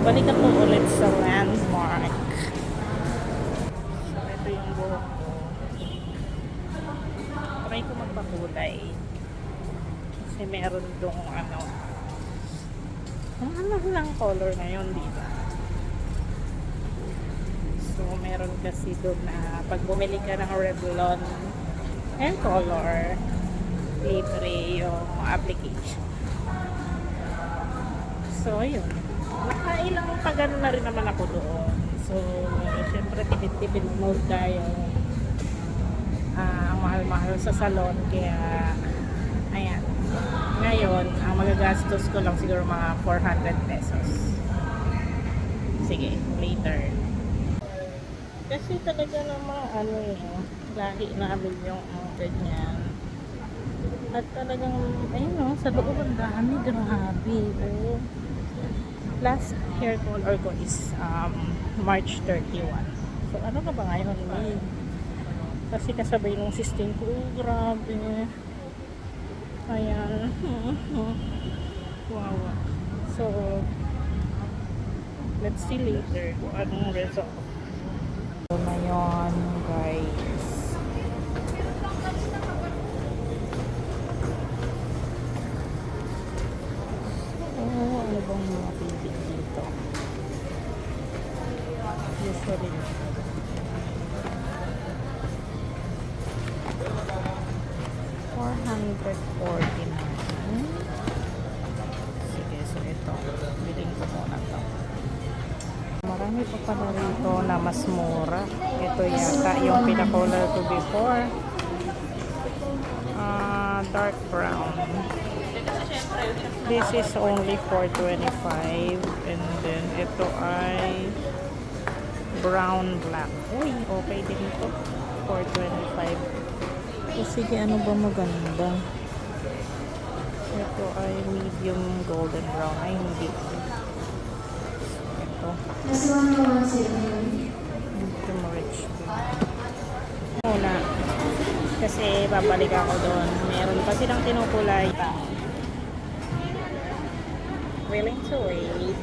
balikan ko ulit sa landmark. So, ito yung buhok ko. Try ko magpakulay. Kasi meron dong ano. Ang ano lang color ngayon, diba? So, meron kasi doon na pag bumili ka ng Revlon and color, libre yung application. So, ayun. Nakailang pagano na rin naman ako doon. So, syempre tipid-tipid mode tayo. Ang mahal-mahal sa salon. Kaya, ayan. Ngayon, ang magagastos ko lang siguro mga 400 pesos. Sige, later. Kasi talaga namang ano lahi namin yung ganyan. At talagang, ayun o, sa loob ang dami, grabe. Oh. Last hair color ko is March 31. So, ano ka ba ngayon? May? Kasi kasabay nung system ko, oh, grabe. Ayan. Wow. So, let's see later kung anong result. So, na yun, guys. Ano bang mga bibig dito? Usually 449. Sige, so ito bilhin ko muna to. Marami pa pala rito na mas mura. Ito yata yung pinacolor ko before, dark brown. This is only 425, and then ito ay brown black. Uy, okay din ito. 425. So, sige, ano ba maganda? Ito ay medium golden brown. Ay, hindi. Ito. Medium rich black. Muna. Kasi babalik ako doon. Meron pa silang tinukulay. Willing to wait.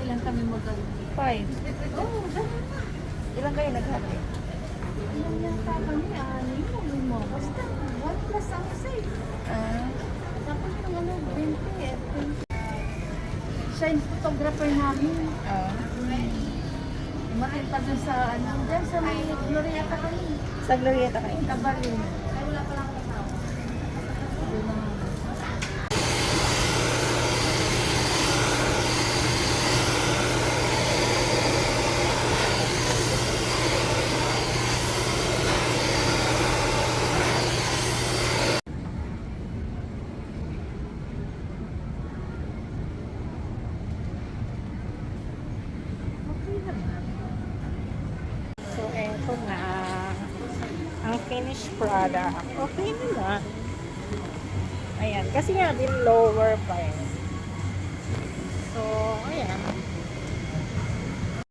Ilan kami mag-ano? 5. Oh, Ilan kayo naghati? ilan yata kami? 6 mo. Basta, 1 plus ang safe. Tapos yung ano, 20 eh. Siya yung photographer namin. Makita dun sa ano, dyan sa may Glorieta kami. Sa Glorieta kayo? Tabalin. Ay, wala pa lang kasama. Doon na. So, eto na. Ang finished product. Okay na. Ayan. Kasi nga din lower pa eh.